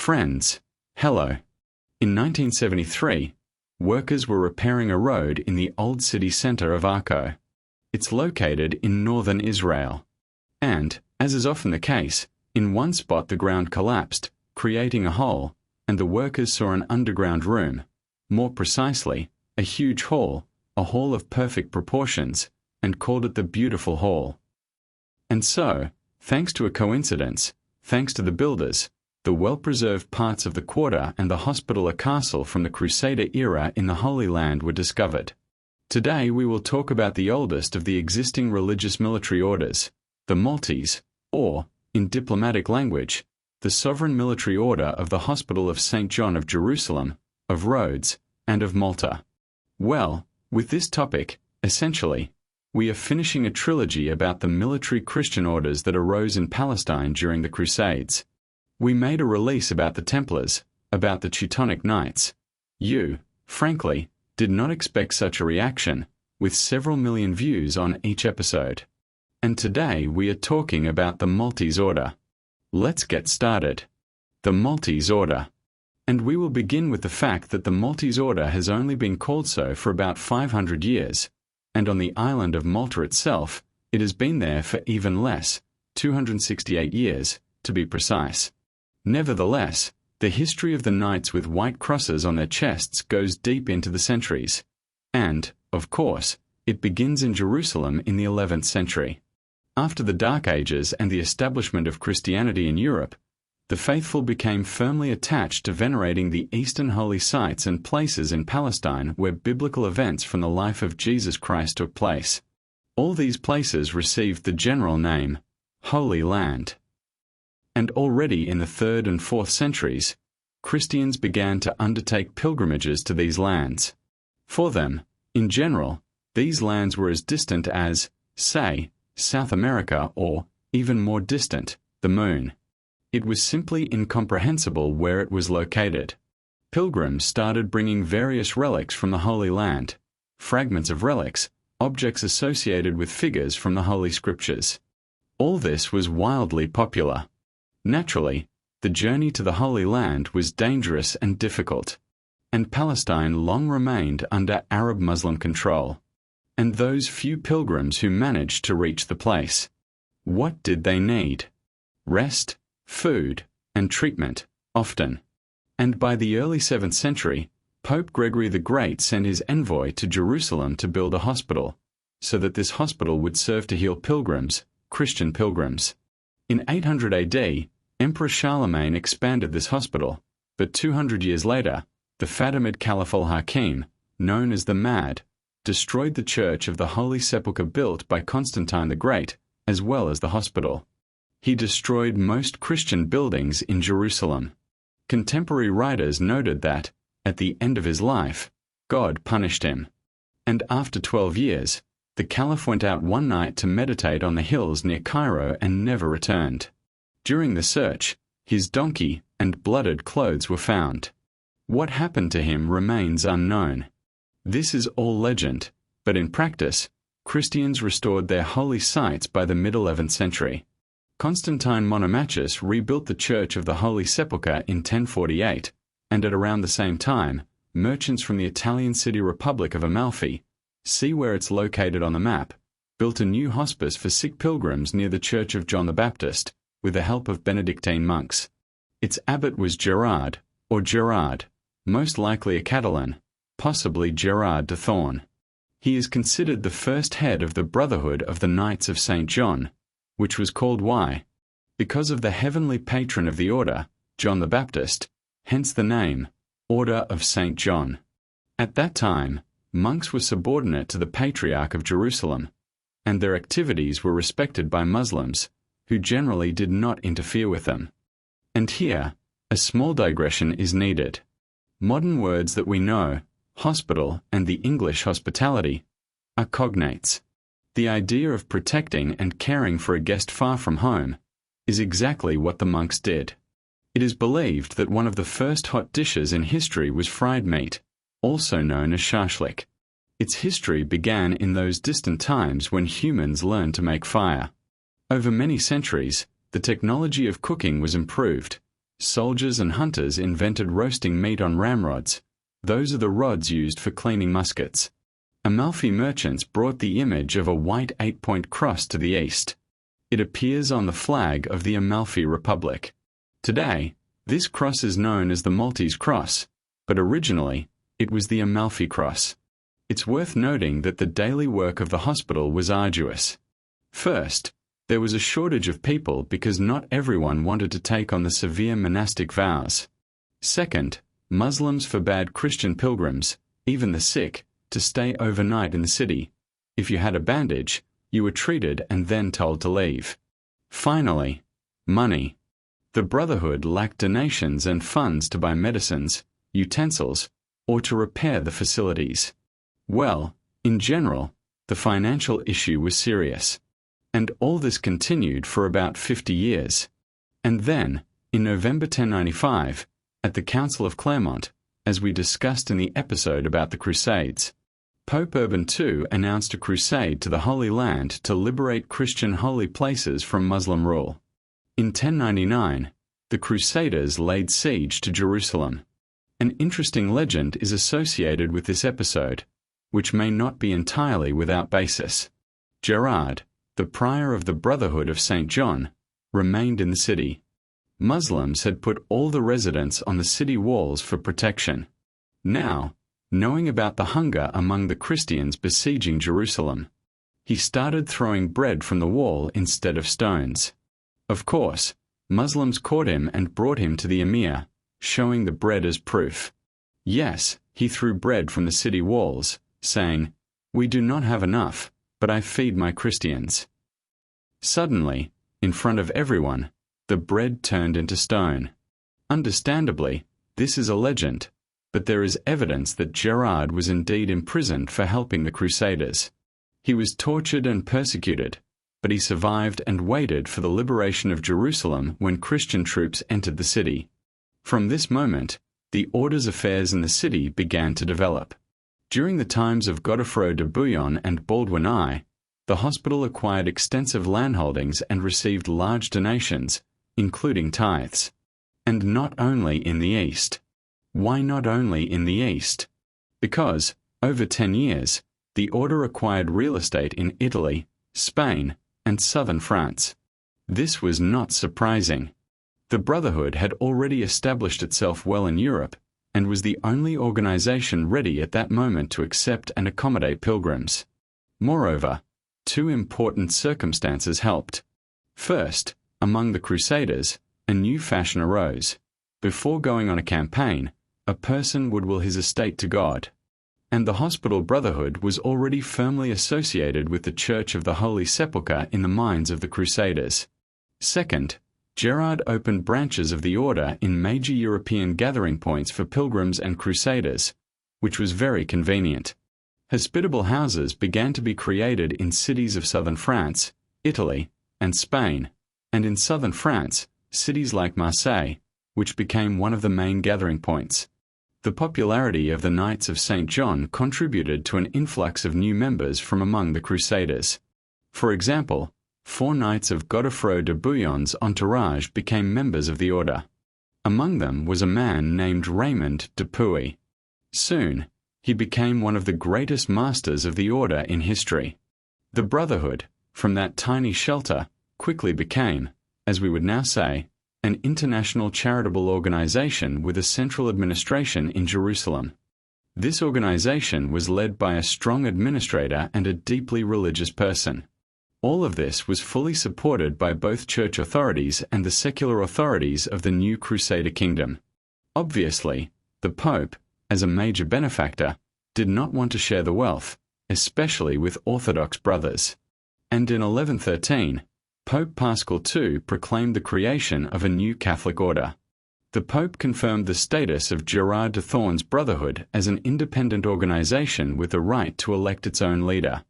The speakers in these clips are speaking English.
Friends, hello. In 1973, workers were repairing a road in the old city center of Akko. It's located in northern Israel. And, as is often the case, in one spot the ground collapsed, creating a hole, and the workers saw an underground room, more precisely, a huge hall, a hall of perfect proportions, and called it the Beautiful Hall. And so, thanks to a coincidence, thanks to the builders, the well-preserved parts of the quarter and the hospitaller castle from the Crusader era in the Holy Land were discovered. Today we will talk about the oldest of the existing religious military orders, the Maltese, or, in diplomatic language, the Sovereign Military Order of the Hospital of St. John of Jerusalem, of Rhodes, and of Malta. Well, with this topic, essentially, we are finishing a trilogy about the military Christian orders that arose in Palestine during the Crusades. We made a release about the Templars, about the Teutonic Knights. You, frankly, did not expect such a reaction, with several million views on each episode. And today we are talking about the Maltese Order. Let's get started. The Maltese Order. And we will begin with the fact that the Maltese Order has only been called so for about 500 years, and on the island of Malta itself, it has been there for even less, 268 years, to be precise. Nevertheless, the history of the knights with white crosses on their chests goes deep into the centuries. And, of course, it begins in Jerusalem in the 11th century. After the Dark Ages and the establishment of Christianity in Europe, the faithful became firmly attached to venerating the Eastern holy sites and places in Palestine where biblical events from the life of Jesus Christ took place. All these places received the general name, Holy Land. And already in the 3rd and 4th centuries, Christians began to undertake pilgrimages to these lands. For them, in general, these lands were as distant as, say, South America or, even more distant, the Moon. It was simply incomprehensible where it was located. Pilgrims started bringing various relics from the Holy Land, fragments of relics, objects associated with figures from the Holy Scriptures. All this was wildly popular. Naturally, the journey to the Holy Land was dangerous and difficult, and Palestine long remained under Arab-Muslim control. And those few pilgrims who managed to reach the place, what did they need? Rest, food, and treatment, often. And by the early 7th century, Pope Gregory the Great sent his envoy to Jerusalem to build a hospital, so that this hospital would serve to heal pilgrims, Christian pilgrims. In 800 AD, Emperor Charlemagne expanded this hospital, but 200 years later, the Fatimid Caliph al-Hakim, known as the Mad, destroyed the church of the Holy Sepulchre built by Constantine the Great, as well as the hospital. He destroyed most Christian buildings in Jerusalem. Contemporary writers noted that, at the end of his life, God punished him. And after 12 years, the Caliph went out one night to meditate on the hills near Cairo and never returned. During the search, his donkey and blooded clothes were found. What happened to him remains unknown. This is all legend, but in practice, Christians restored their holy sites by the mid-11th century. Constantine Monomachus rebuilt the Church of the Holy Sepulchre in 1048, and at around the same time, merchants from the Italian city republic of Amalfi, see where it's located on the map, built a new hospice for sick pilgrims near the Church of John the Baptist, with the help of Benedictine monks. Its abbot was Gerard, or Gerard, most likely a Catalan, possibly Gerard de Thorn. He is considered the first head of the Brotherhood of the Knights of St. John, which was called why? Because of the heavenly patron of the order, John the Baptist, hence the name, Order of St. John. At that time, monks were subordinate to the Patriarch of Jerusalem, and their activities were respected by Muslims, who generally did not interfere with them. And here, a small digression is needed. Modern words that we know, hospital and the English hospitality, are cognates. The idea of protecting and caring for a guest far from home is exactly what the monks did. It is believed that one of the first hot dishes in history was fried meat, also known as shashlik. Its history began in those distant times when humans learned to make fire. Over many centuries, the technology of cooking was improved, soldiers and hunters invented roasting meat on ramrods. Those are the rods used for cleaning muskets. Amalfi merchants brought the image of a white 8-point cross to the east. It appears on the flag of the Amalfi Republic. Today, this cross is known as the Maltese cross, but originally, it was the Amalfi cross. It's worth noting that the daily work of the hospital was arduous. First, there was a shortage of people because not everyone wanted to take on the severe monastic vows. Second, Muslims forbade Christian pilgrims, even the sick, to stay overnight in the city. If you had a bandage, you were treated and then told to leave. Finally, money. The Brotherhood lacked donations and funds to buy medicines, utensils, or to repair the facilities. Well, in general, the financial issue was serious. And all this continued for about 50 years. And then, in November 1095, at the Council of Clermont, as we discussed in the episode about the Crusades, Pope Urban II announced a crusade to the Holy Land to liberate Christian holy places from Muslim rule. In 1099, the Crusaders laid siege to Jerusalem. An interesting legend is associated with this episode, which may not be entirely without basis. Gerard, the prior of the Brotherhood of St. John, remained in the city. Muslims had put all the residents on the city walls for protection. Now, knowing about the hunger among the Christians besieging Jerusalem, he started throwing bread from the wall instead of stones. Of course, Muslims caught him and brought him to the emir, showing the bread as proof. Yes, he threw bread from the city walls, saying, "We do not have enough, but I feed my Christians." Suddenly, in front of everyone, the bread turned into stone. Understandably, this is a legend, but there is evidence that Gerard was indeed imprisoned for helping the Crusaders. He was tortured and persecuted, but he survived and waited for the liberation of Jerusalem when Christian troops entered the city. From this moment, the order's affairs in the city began to develop. During the times of Godefroy de Bouillon and Baldwin I, the hospital acquired extensive landholdings and received large donations, including tithes. And not only in the East. Why not only in the East? Because, over 10 years, the order acquired real estate in Italy, Spain, and southern France. This was not surprising. The Brotherhood had already established itself well in Europe, and was the only organization ready at that moment to accept and accommodate pilgrims. Moreover, two important circumstances helped. First, among the Crusaders, a new fashion arose. Before going on a campaign, a person would will his estate to God. And the hospital brotherhood was already firmly associated with the Church of the Holy Sepulchre in the minds of the Crusaders. Second, Gerard opened branches of the order in major European gathering points for pilgrims and crusaders, which was very convenient. Hospitable houses began to be created in cities of southern France, Italy, and Spain, and in southern France, cities like Marseille, which became one of the main gathering points. The popularity of the Knights of St. John contributed to an influx of new members from among the Crusaders. For example, 4 knights of Godefroy de Bouillon's entourage became members of the order. Among them was a man named Raymond de Puy. Soon, he became one of the greatest masters of the order in history. The Brotherhood, from that tiny shelter, quickly became, as we would now say, an international charitable organization with a central administration in Jerusalem. This organization was led by a strong administrator and a deeply religious person. All of this was fully supported by both church authorities and the secular authorities of the new Crusader kingdom. Obviously, the Pope, as a major benefactor, did not want to share the wealth, especially with Orthodox brothers. And in 1113, Pope Paschal II proclaimed the creation of a new Catholic order. The Pope confirmed the status of Gerard de Thorn's Brotherhood as an independent organization with the right to elect its own leader.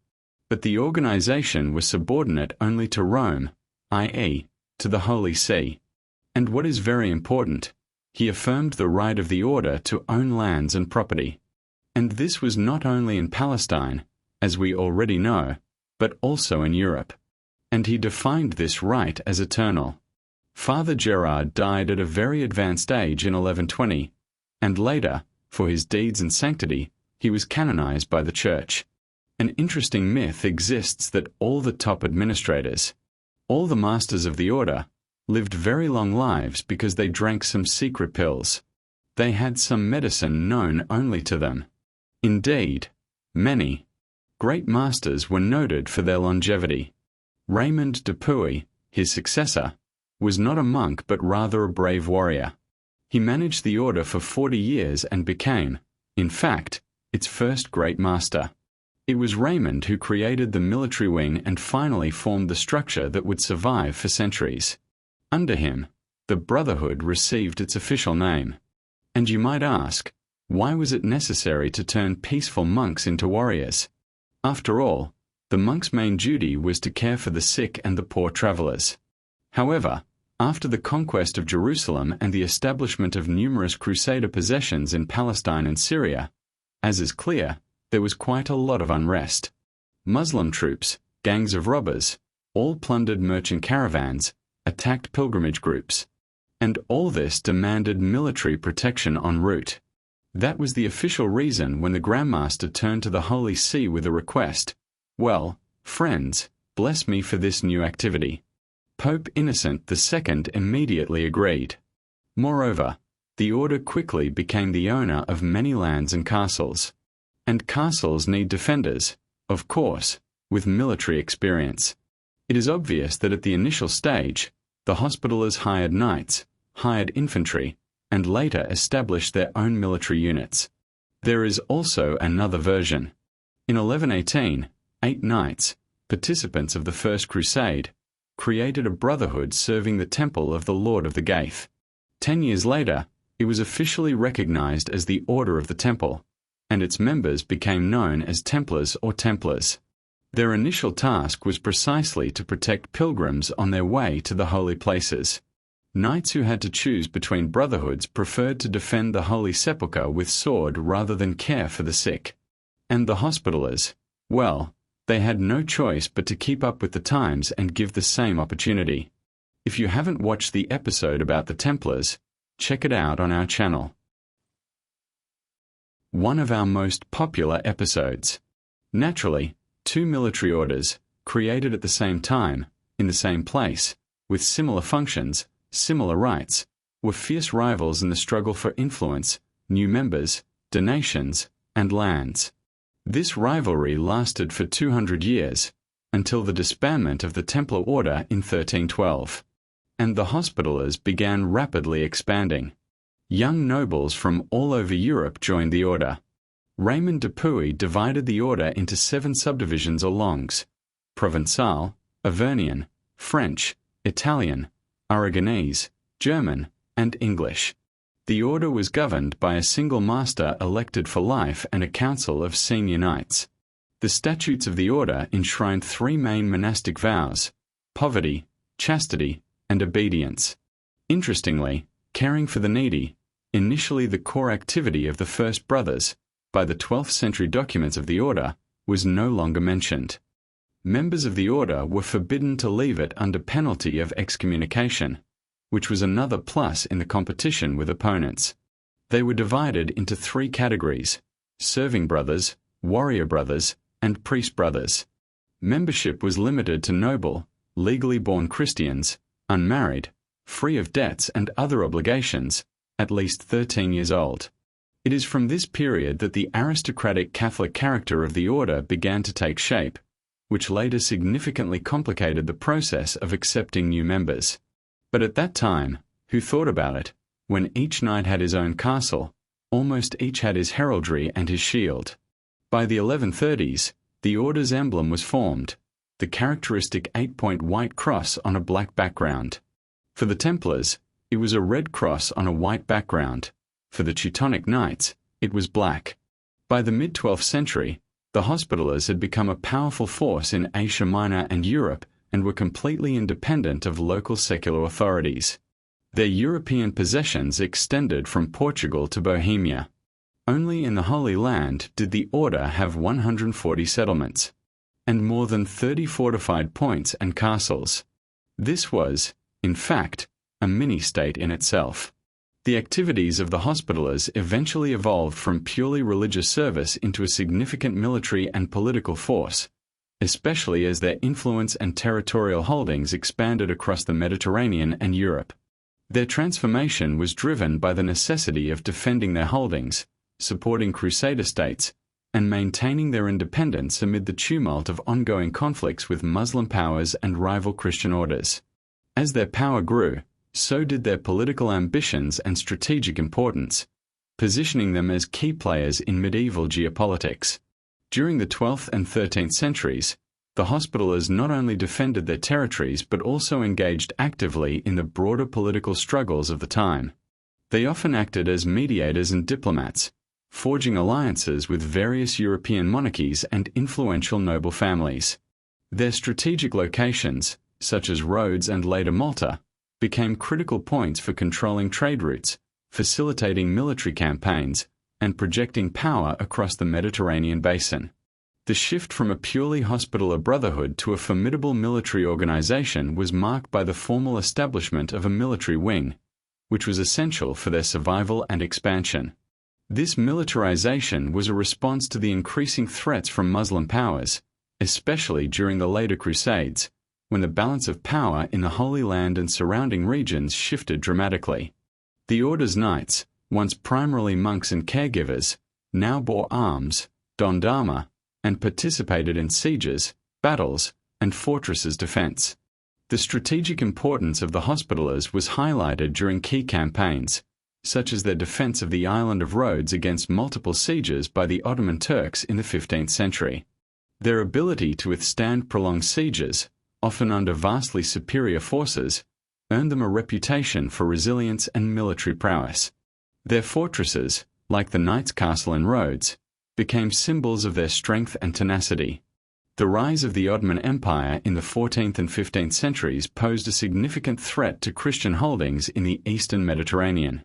But the organization was subordinate only to Rome, i.e., to the Holy See. And what is very important, he affirmed the right of the order to own lands and property. And this was not only in Palestine, as we already know, but also in Europe. And he defined this right as eternal. Father Gerard died at a very advanced age in 1120, and later, for his deeds and sanctity, he was canonized by the Church. An interesting myth exists that all the top administrators, all the masters of the order, lived very long lives because they drank some secret pills. They had some medicine known only to them. Indeed, many great masters were noted for their longevity. Raymond de Puy, his successor, was not a monk but rather a brave warrior. He managed the order for 40 years and became, in fact, its first great master. It was Raymond who created the military wing and finally formed the structure that would survive for centuries. Under him, the Brotherhood received its official name. And you might ask, why was it necessary to turn peaceful monks into warriors? After all, the monks' main duty was to care for the sick and the poor travelers. However, after the conquest of Jerusalem and the establishment of numerous Crusader possessions in Palestine and Syria, as is clear, there was quite a lot of unrest. Muslim troops, gangs of robbers, all plundered merchant caravans, attacked pilgrimage groups, and all this demanded military protection en route. That was the official reason when the Grand Master turned to the Holy See with a request. Well, friends, bless me for this new activity. Pope Innocent II immediately agreed. Moreover, the order quickly became the owner of many lands and castles. And castles need defenders, of course, with military experience. It is obvious that at the initial stage, the Hospitallers hired knights, hired infantry, and later established their own military units. There is also another version. In 1118, 8 knights, participants of the First Crusade, created a brotherhood serving the temple of the Lord of the Gate. 10 years later, it was officially recognized as the Order of the Temple, and its members became known as Templars or Templars. Their initial task was precisely to protect pilgrims on their way to the holy places. Knights who had to choose between brotherhoods preferred to defend the Holy Sepulchre with sword rather than care for the sick. And the Hospitallers, well, they had no choice but to keep up with the times and give the same opportunity. If you haven't watched the episode about the Templars, check it out on our channel. One of our most popular episodes. Naturally, 2 military orders, created at the same time, in the same place, with similar functions, similar rights, were fierce rivals in the struggle for influence, new members, donations, and lands. This rivalry lasted for 200 years, until the disbandment of the Templar Order in 1312. And the Hospitallers began rapidly expanding. Young nobles from all over Europe joined the order. Raymond de Puy divided the order into 7 subdivisions or longues: Provençal, Auvergnat, French, Italian, Aragonese, German, and English. The order was governed by a single master elected for life and a council of senior knights. The statutes of the order enshrined 3 main monastic vows: poverty, chastity, and obedience. Interestingly, caring for the needy, initially the core activity of the First Brothers, by the 12th century documents of the order, was no longer mentioned. Members of the order were forbidden to leave it under penalty of excommunication, which was another plus in the competition with opponents. They were divided into 3 categories: serving brothers, warrior brothers, and priest brothers. Membership was limited to noble, legally born Christians, unmarried, free of debts and other obligations, at least 13 years old. It is from this period that the aristocratic Catholic character of the order began to take shape, which later significantly complicated the process of accepting new members. But at that time, who thought about it, when each knight had his own castle, almost each had his heraldry and his shield. By the 1130s, the order's emblem was formed, the characteristic 8-point white cross on a black background. For the Templars, it was a red cross on a white background. For the Teutonic Knights, it was black. By the mid-12th century, the Hospitallers had become a powerful force in Asia Minor and Europe and were completely independent of local secular authorities. Their European possessions extended from Portugal to Bohemia. Only in the Holy Land did the order have 140 settlements, and more than 30 fortified points and castles. This was, in fact, a mini-state in itself. The activities of the Hospitallers eventually evolved from purely religious service into a significant military and political force, especially as their influence and territorial holdings expanded across the Mediterranean and Europe. Their transformation was driven by the necessity of defending their holdings, supporting Crusader states, and maintaining their independence amid the tumult of ongoing conflicts with Muslim powers and rival Christian orders. As their power grew, so did their political ambitions and strategic importance, positioning them as key players in medieval geopolitics. During the 12th and 13th centuries, the Hospitallers not only defended their territories but also engaged actively in the broader political struggles of the time. They often acted as mediators and diplomats, forging alliances with various European monarchies and influential noble families. Their strategic locations, such as Rhodes and later Malta, became critical points for controlling trade routes, facilitating military campaigns, and projecting power across the Mediterranean basin. The shift from a purely Hospitaller brotherhood to a formidable military organization was marked by the formal establishment of a military wing, which was essential for their survival and expansion. This militarization was a response to the increasing threats from Muslim powers, especially during the later Crusades, when the balance of power in the Holy Land and surrounding regions shifted dramatically. The Order's knights, once primarily monks and caregivers, now bore arms, donned armor, and participated in sieges, battles, and fortresses' defense. The strategic importance of the Hospitallers was highlighted during key campaigns, such as their defense of the island of Rhodes against multiple sieges by the Ottoman Turks in the 15th century. Their ability to withstand prolonged sieges, often under vastly superior forces, earned them a reputation for resilience and military prowess. Their fortresses, like the Knight's Castle in Rhodes, became symbols of their strength and tenacity. The rise of the Ottoman Empire in the 14th and 15th centuries posed a significant threat to Christian holdings in the eastern Mediterranean.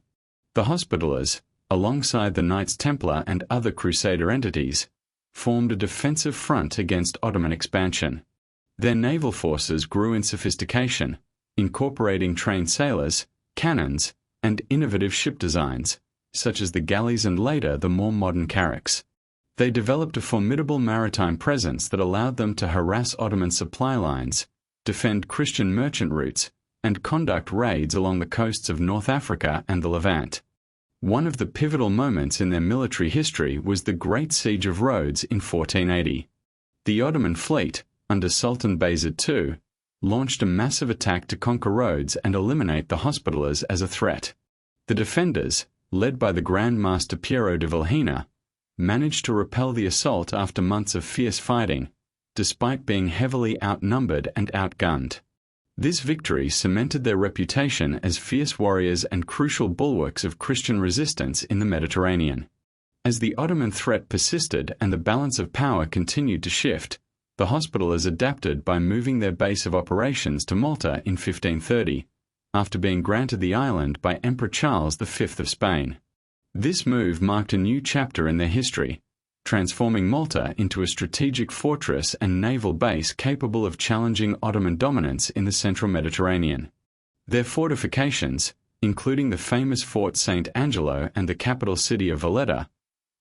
The Hospitallers, alongside the Knights Templar and other Crusader entities, formed a defensive front against Ottoman expansion. Their naval forces grew in sophistication, incorporating trained sailors, cannons, and innovative ship designs, such as the galleys and later the more modern carracks. They developed a formidable maritime presence that allowed them to harass Ottoman supply lines, defend Christian merchant routes, and conduct raids along the coasts of North Africa and the Levant. One of the pivotal moments in their military history was the Great Siege of Rhodes in 1480. The Ottoman fleet, under Sultan Bayezid II, launched a massive attack to conquer Rhodes and eliminate the Hospitallers as a threat. The defenders, led by the Grand Master Piero de Vilhena, managed to repel the assault after months of fierce fighting, despite being heavily outnumbered and outgunned. This victory cemented their reputation as fierce warriors and crucial bulwarks of Christian resistance in the Mediterranean. As the Ottoman threat persisted and the balance of power continued to shift, the Hospitallers adapted by moving their base of operations to Malta in 1530, after being granted the island by Emperor Charles V of Spain. This move marked a new chapter in their history, transforming Malta into a strategic fortress and naval base capable of challenging Ottoman dominance in the central Mediterranean. Their fortifications, including the famous Fort St. Angelo and the capital city of Valletta,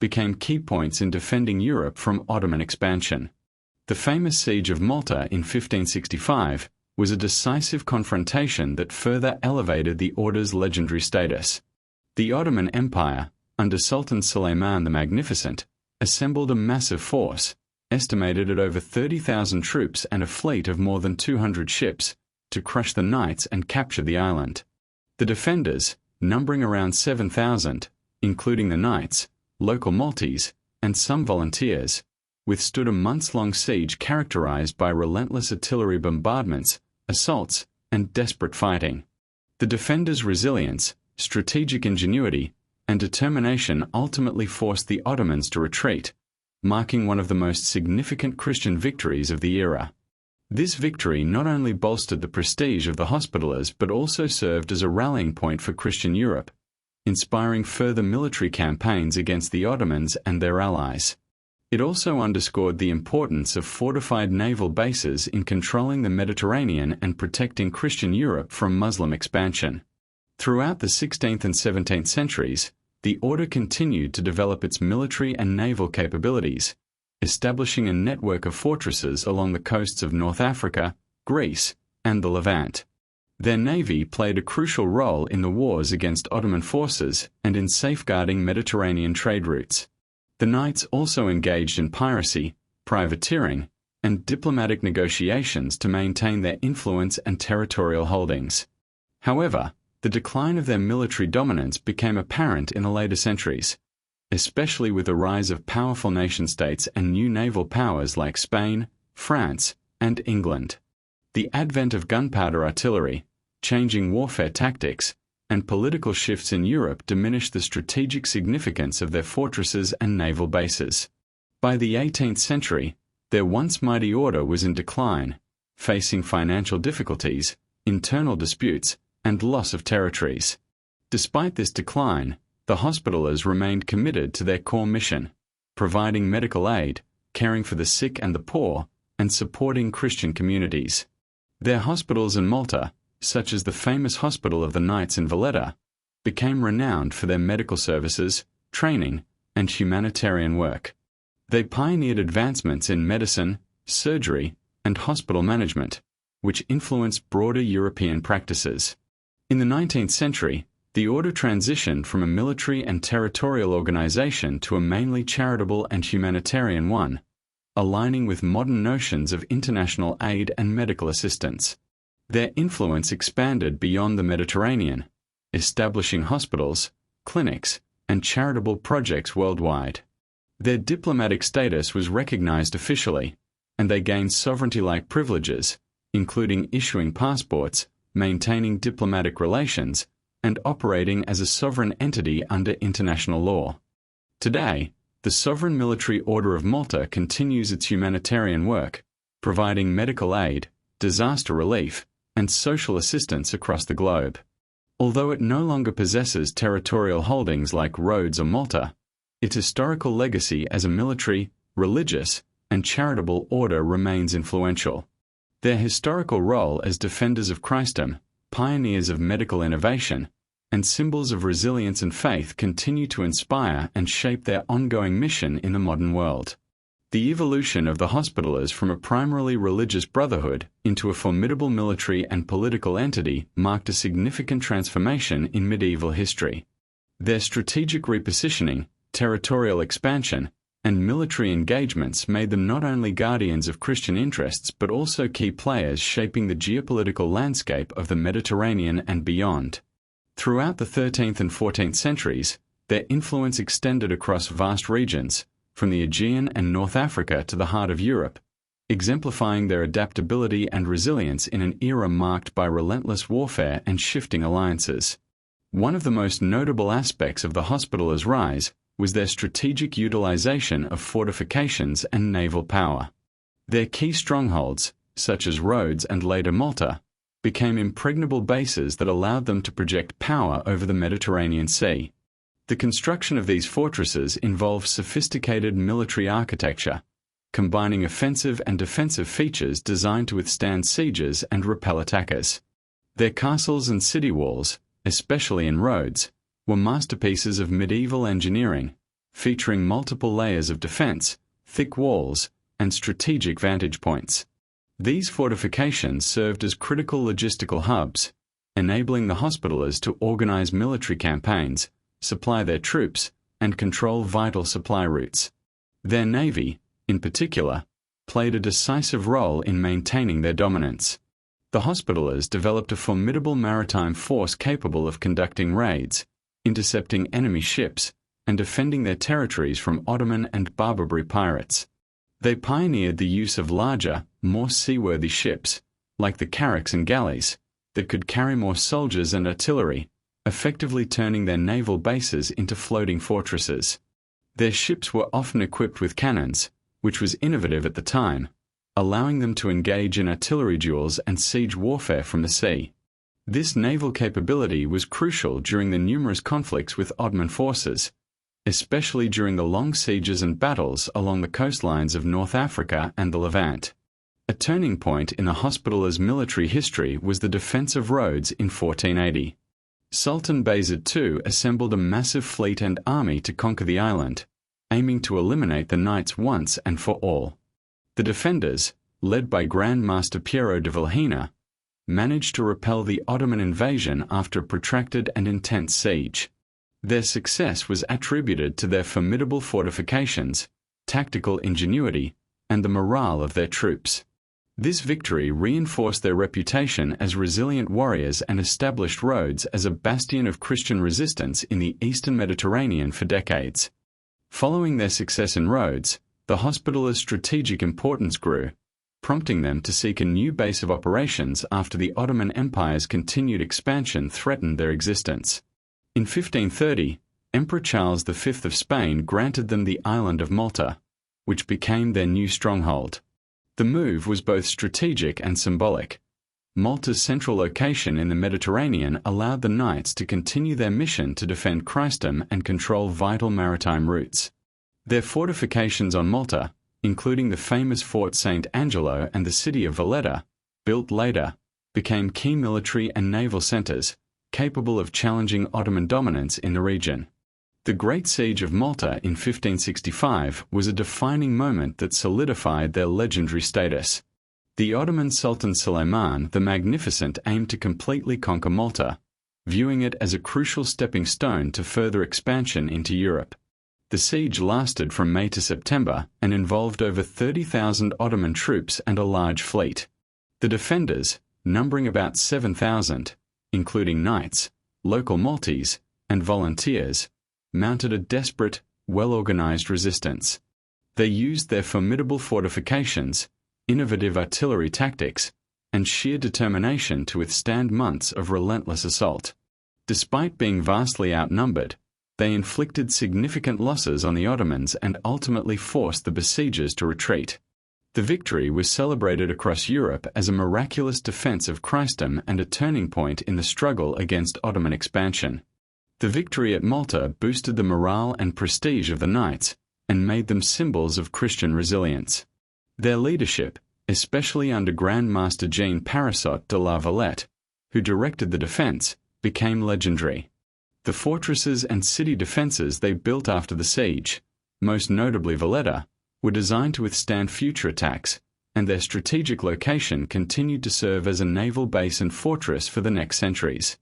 became key points in defending Europe from Ottoman expansion. The famous Siege of Malta in 1565 was a decisive confrontation that further elevated the Order's legendary status. The Ottoman Empire, under Sultan Suleiman the Magnificent, assembled a massive force, estimated at over 30,000 troops and a fleet of more than 200 ships, to crush the Knights and capture the island. The defenders, numbering around 7,000, including the Knights, local Maltese, and some volunteers, withstood a months-long siege characterized by relentless artillery bombardments, assaults, and desperate fighting. The defenders' resilience, strategic ingenuity, and determination ultimately forced the Ottomans to retreat, marking one of the most significant Christian victories of the era. This victory not only bolstered the prestige of the Hospitallers but also served as a rallying point for Christian Europe, inspiring further military campaigns against the Ottomans and their allies. It also underscored the importance of fortified naval bases in controlling the Mediterranean and protecting Christian Europe from Muslim expansion. Throughout the 16th and 17th centuries, the order continued to develop its military and naval capabilities, establishing a network of fortresses along the coasts of North Africa, Greece, and the Levant. Their navy played a crucial role in the wars against Ottoman forces and in safeguarding Mediterranean trade routes. The Knights also engaged in piracy, privateering, and diplomatic negotiations to maintain their influence and territorial holdings. However, the decline of their military dominance became apparent in the later centuries, especially with the rise of powerful nation-states and new naval powers like Spain, France, and England. The advent of gunpowder artillery, changing warfare tactics, and political shifts in Europe diminished the strategic significance of their fortresses and naval bases. By the 18th century, their once mighty order was in decline, facing financial difficulties, internal disputes, and loss of territories. Despite this decline, the Hospitallers remained committed to their core mission, providing medical aid, caring for the sick and the poor, and supporting Christian communities. Their hospitals in Malta, such as the famous Hospital of the Knights in Valletta, became renowned for their medical services, training, and humanitarian work. They pioneered advancements in medicine, surgery, and hospital management, which influenced broader European practices. In the 19th century, the order transitioned from a military and territorial organization to a mainly charitable and humanitarian one, aligning with modern notions of international aid and medical assistance. Their influence expanded beyond the Mediterranean, establishing hospitals, clinics, and charitable projects worldwide. Their diplomatic status was recognized officially, and they gained sovereignty-like privileges, including issuing passports, maintaining diplomatic relations, and operating as a sovereign entity under international law. Today, the Sovereign Military Order of Malta continues its humanitarian work, providing medical aid, disaster relief, and social assistance across the globe. Although it no longer possesses territorial holdings like Rhodes or Malta, its historical legacy as a military, religious, and charitable order remains influential. Their historical role as defenders of Christendom, pioneers of medical innovation, and symbols of resilience and faith continue to inspire and shape their ongoing mission in the modern world. The evolution of the Hospitallers from a primarily religious brotherhood into a formidable military and political entity marked a significant transformation in medieval history. Their strategic repositioning, territorial expansion, and military engagements made them not only guardians of Christian interests but also key players shaping the geopolitical landscape of the Mediterranean and beyond. Throughout the 13th and 14th centuries, their influence extended across vast regions, from the Aegean and North Africa to the heart of Europe, exemplifying their adaptability and resilience in an era marked by relentless warfare and shifting alliances. One of the most notable aspects of the Hospitallers' rise was their strategic utilization of fortifications and naval power. Their key strongholds, such as Rhodes and later Malta, became impregnable bases that allowed them to project power over the Mediterranean Sea. The construction of these fortresses involved sophisticated military architecture, combining offensive and defensive features designed to withstand sieges and repel attackers. Their castles and city walls, especially in Rhodes, were masterpieces of medieval engineering, featuring multiple layers of defense, thick walls, and strategic vantage points. These fortifications served as critical logistical hubs, enabling the Hospitallers to organize military campaigns, supply their troops, and control vital supply routes. Their navy, in particular, played a decisive role in maintaining their dominance. The Hospitallers developed a formidable maritime force capable of conducting raids, intercepting enemy ships, and defending their territories from Ottoman and Barbary pirates. They pioneered the use of larger, more seaworthy ships, like the carracks and galleys, that could carry more soldiers and artillery, effectively turning their naval bases into floating fortresses. Their ships were often equipped with cannons, which was innovative at the time, allowing them to engage in artillery duels and siege warfare from the sea. This naval capability was crucial during the numerous conflicts with Ottoman forces, especially during the long sieges and battles along the coastlines of North Africa and the Levant. A turning point in the hospital's military history was the defense of Rhodes in 1480. Sultan Bayezid II assembled a massive fleet and army to conquer the island, aiming to eliminate the Knights once and for all. The defenders, led by Grand Master Piero de Vilhena, managed to repel the Ottoman invasion after a protracted and intense siege. Their success was attributed to their formidable fortifications, tactical ingenuity, and the morale of their troops. This victory reinforced their reputation as resilient warriors and established Rhodes as a bastion of Christian resistance in the eastern Mediterranean for decades. Following their success in Rhodes, the hospital's strategic importance grew, prompting them to seek a new base of operations after the Ottoman Empire's continued expansion threatened their existence. In 1530, Emperor Charles V of Spain granted them the island of Malta, which became their new stronghold. The move was both strategic and symbolic. Malta's central location in the Mediterranean allowed the Knights to continue their mission to defend Christendom and control vital maritime routes. Their fortifications on Malta, including the famous Fort St. Angelo and the city of Valletta, built later, became key military and naval centers, capable of challenging Ottoman dominance in the region. The Great Siege of Malta in 1565 was a defining moment that solidified their legendary status. The Ottoman Sultan Suleiman the Magnificent aimed to completely conquer Malta, viewing it as a crucial stepping stone to further expansion into Europe. The siege lasted from May to September and involved over 30,000 Ottoman troops and a large fleet. The defenders, numbering about 7,000, including knights, local Maltese, and volunteers, mounted a desperate, well-organized resistance. They used their formidable fortifications, innovative artillery tactics, and sheer determination to withstand months of relentless assault. Despite being vastly outnumbered, they inflicted significant losses on the Ottomans and ultimately forced the besiegers to retreat. The victory was celebrated across Europe as a miraculous defense of Christendom and a turning point in the struggle against Ottoman expansion. The victory at Malta boosted the morale and prestige of the Knights and made them symbols of Christian resilience. Their leadership, especially under Grand Master Jean Parasot de la Valette, who directed the defense, became legendary. The fortresses and city defenses they built after the siege, most notably Valletta, were designed to withstand future attacks, and their strategic location continued to serve as a naval base and fortress for the next centuries.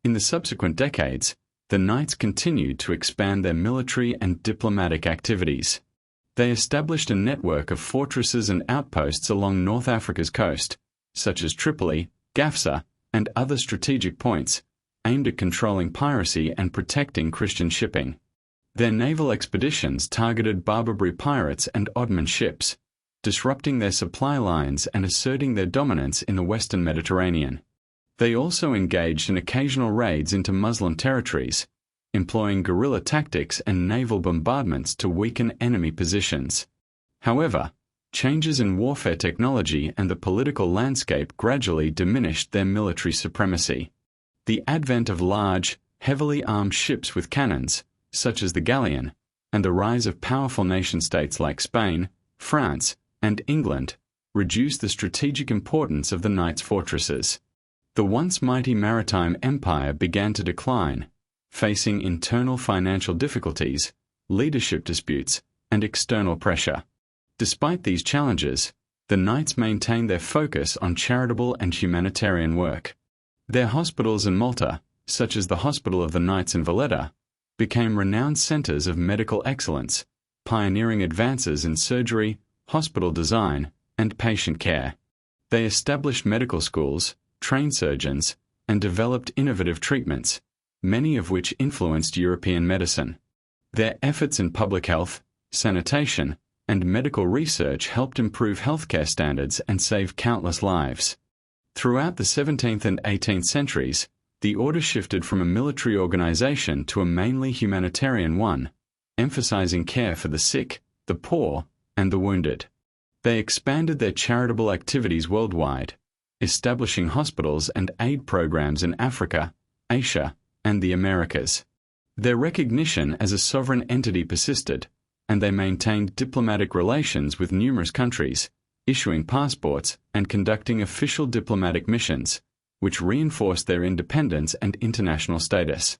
In the subsequent decades, the Knights continued to expand their military and diplomatic activities. They established a network of fortresses and outposts along North Africa's coast, such as Tripoli, Gafsa, and other strategic points, aimed at controlling piracy and protecting Christian shipping. Their naval expeditions targeted Barbary pirates and Ottoman ships, disrupting their supply lines and asserting their dominance in the Western Mediterranean. They also engaged in occasional raids into Muslim territories, employing guerrilla tactics and naval bombardments to weaken enemy positions. However, changes in warfare technology and the political landscape gradually diminished their military supremacy. The advent of large, heavily armed ships with cannons, such as the galleon, and the rise of powerful nation-states like Spain, France, and England, reduced the strategic importance of the Knights' fortresses. The once mighty maritime empire began to decline, facing internal financial difficulties, leadership disputes, and external pressure. Despite these challenges, the Knights maintained their focus on charitable and humanitarian work. Their hospitals in Malta, such as the Hospital of the Knights in Valletta, became renowned centers of medical excellence, pioneering advances in surgery, hospital design, and patient care. They established medical schools, trained surgeons, and developed innovative treatments, many of which influenced European medicine. Their efforts in public health, sanitation, and medical research helped improve healthcare standards and save countless lives. Throughout the 17th and 18th centuries, the order shifted from a military organization to a mainly humanitarian one, emphasizing care for the sick, the poor, and the wounded. They expanded their charitable activities worldwide, establishing hospitals and aid programs in Africa, Asia, and the Americas. Their recognition as a sovereign entity persisted, and they maintained diplomatic relations with numerous countries, issuing passports and conducting official diplomatic missions, which reinforced their independence and international status.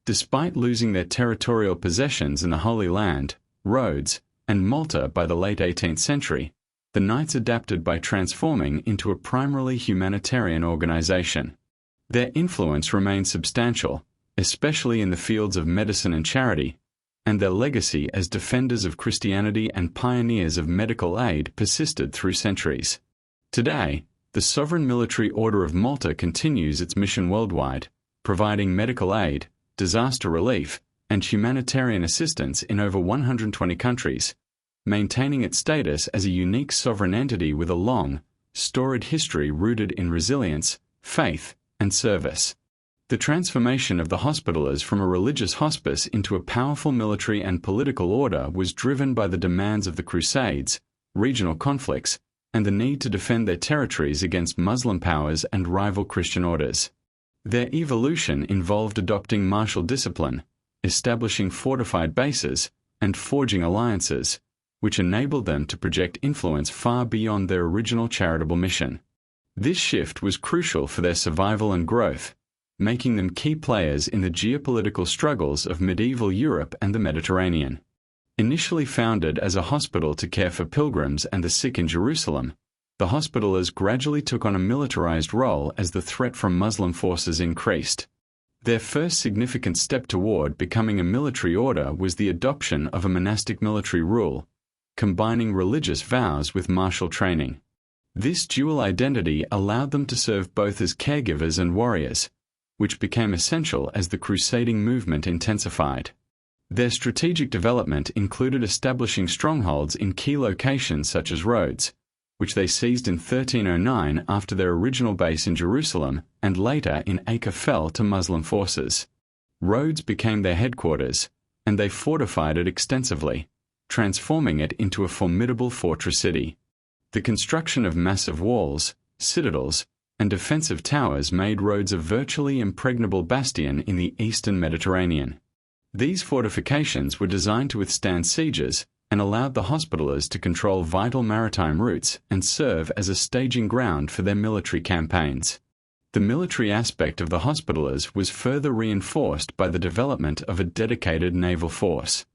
Despite losing their territorial possessions in the Holy Land, Rhodes, and Malta by the late 18th century, the Knights adapted by transforming into a primarily humanitarian organization. Their influence remained substantial, especially in the fields of medicine and charity, and their legacy as defenders of Christianity and pioneers of medical aid persisted through centuries. Today, the Sovereign Military Order of Malta continues its mission worldwide, providing medical aid, disaster relief, and humanitarian assistance in over 120 countries, maintaining its status as a unique sovereign entity with a long, storied history rooted in resilience, faith, and service. The transformation of the Hospitallers from a religious hospice into a powerful military and political order was driven by the demands of the Crusades, regional conflicts, and the need to defend their territories against Muslim powers and rival Christian orders. Their evolution involved adopting martial discipline, establishing fortified bases, and forging alliances, which enabled them to project influence far beyond their original charitable mission. This shift was crucial for their survival and growth, making them key players in the geopolitical struggles of medieval Europe and the Mediterranean. Initially founded as a hospital to care for pilgrims and the sick in Jerusalem, the Hospitallers gradually took on a militarized role as the threat from Muslim forces increased. Their first significant step toward becoming a military order was the adoption of a monastic military rule, combining religious vows with martial training. This dual identity allowed them to serve both as caregivers and warriors, which became essential as the crusading movement intensified. Their strategic development included establishing strongholds in key locations such as Rhodes, which they seized in 1309 after their original base in Jerusalem and later in Acre fell to Muslim forces. Rhodes became their headquarters, and they fortified it extensively, transforming it into a formidable fortress city. The construction of massive walls, citadels, and defensive towers made Rhodes a virtually impregnable bastion in the eastern Mediterranean. These fortifications were designed to withstand sieges and allowed the Hospitallers to control vital maritime routes and serve as a staging ground for their military campaigns. The military aspect of the Hospitallers was further reinforced by the development of a dedicated naval force.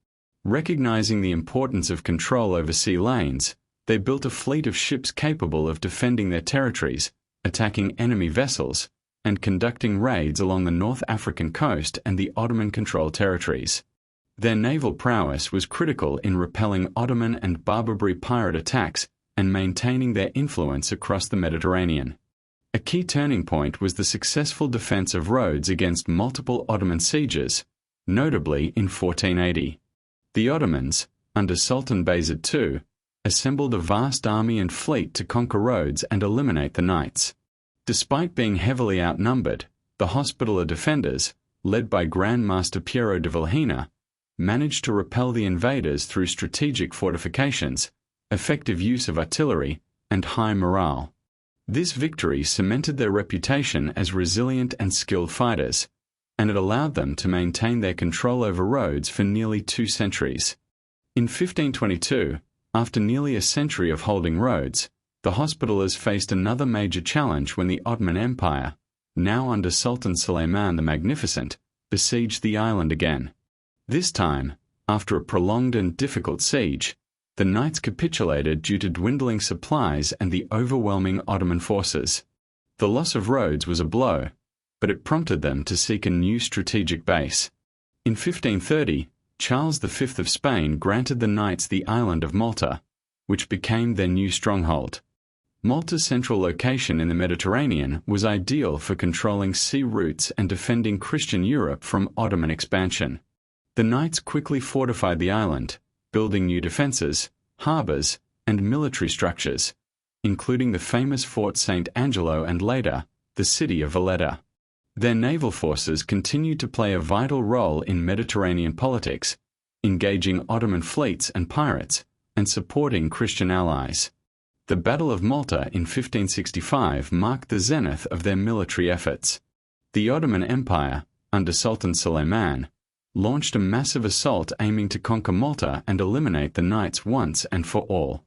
Recognizing the importance of control over sea lanes, they built a fleet of ships capable of defending their territories, attacking enemy vessels, and conducting raids along the North African coast and the Ottoman-controlled territories. Their naval prowess was critical in repelling Ottoman and Barbary pirate attacks and maintaining their influence across the Mediterranean. A key turning point was the successful defense of Rhodes against multiple Ottoman sieges, notably in 1480. The Ottomans, under Sultan Bayezid II, assembled a vast army and fleet to conquer Rhodes and eliminate the Knights. Despite being heavily outnumbered, the Hospitaller defenders, led by Grand Master Piero de Vilhena, managed to repel the invaders through strategic fortifications, effective use of artillery, and high morale. This victory cemented their reputation as resilient and skilled fighters, and it allowed them to maintain their control over Rhodes for nearly 2 centuries. In 1522, after nearly a century of holding Rhodes, the Hospitallers faced another major challenge when the Ottoman Empire, now under Sultan Suleiman the Magnificent, besieged the island again. This time, after a prolonged and difficult siege, the Knights capitulated due to dwindling supplies and the overwhelming Ottoman forces. The loss of Rhodes was a blow, but it prompted them to seek a new strategic base. In 1530, Charles V of Spain granted the Knights the island of Malta, which became their new stronghold. Malta's central location in the Mediterranean was ideal for controlling sea routes and defending Christian Europe from Ottoman expansion. The Knights quickly fortified the island, building new defences, harbours, and military structures, including the famous Fort St. Angelo and later, the city of Valletta. Their naval forces continued to play a vital role in Mediterranean politics, engaging Ottoman fleets and pirates, and supporting Christian allies. The Battle of Malta in 1565 marked the zenith of their military efforts. The Ottoman Empire, under Sultan Suleiman, launched a massive assault aiming to conquer Malta and eliminate the knights once and for all.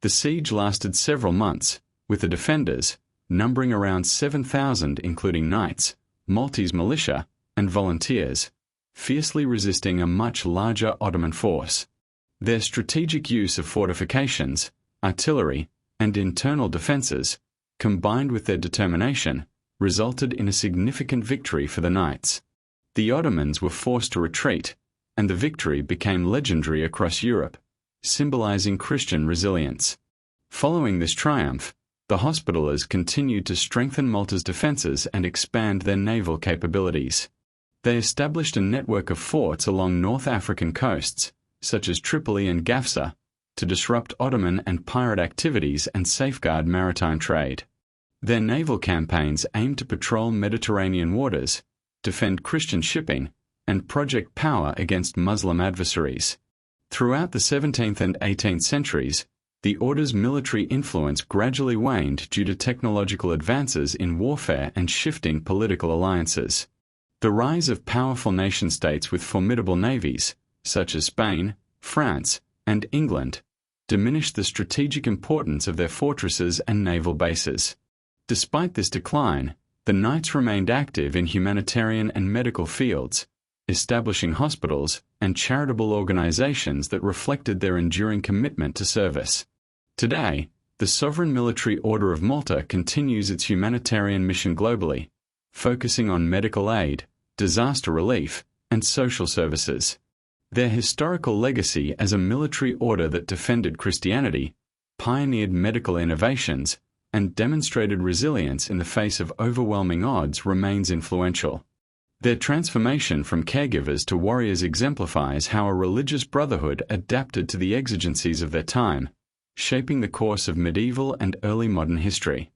The siege lasted several months, with the defenders, numbering around 7,000 including knights, Maltese militia, and volunteers, fiercely resisting a much larger Ottoman force. Their strategic use of fortifications, artillery, and internal defences, combined with their determination, resulted in a significant victory for the knights. The Ottomans were forced to retreat, and the victory became legendary across Europe, symbolizing Christian resilience. Following this triumph, the Hospitallers continued to strengthen Malta's defences and expand their naval capabilities. They established a network of forts along North African coasts, such as Tripoli and Gafsa, to disrupt Ottoman and pirate activities and safeguard maritime trade. Their naval campaigns aimed to patrol Mediterranean waters, defend Christian shipping, and project power against Muslim adversaries. Throughout the 17th and 18th centuries, the Order's military influence gradually waned due to technological advances in warfare and shifting political alliances. The rise of powerful nation-states with formidable navies, such as Spain, France, and England, diminished the strategic importance of their fortresses and naval bases. Despite this decline, the Knights remained active in humanitarian and medical fields, establishing hospitals and charitable organizations that reflected their enduring commitment to service. Today, the Sovereign Military Order of Malta continues its humanitarian mission globally, focusing on medical aid, disaster relief, and social services. Their historical legacy as a military order that defended Christianity, pioneered medical innovations, and demonstrated resilience in the face of overwhelming odds remains influential. Their transformation from caregivers to warriors exemplifies how a religious brotherhood adapted to the exigencies of their time, shaping the course of medieval and early modern history.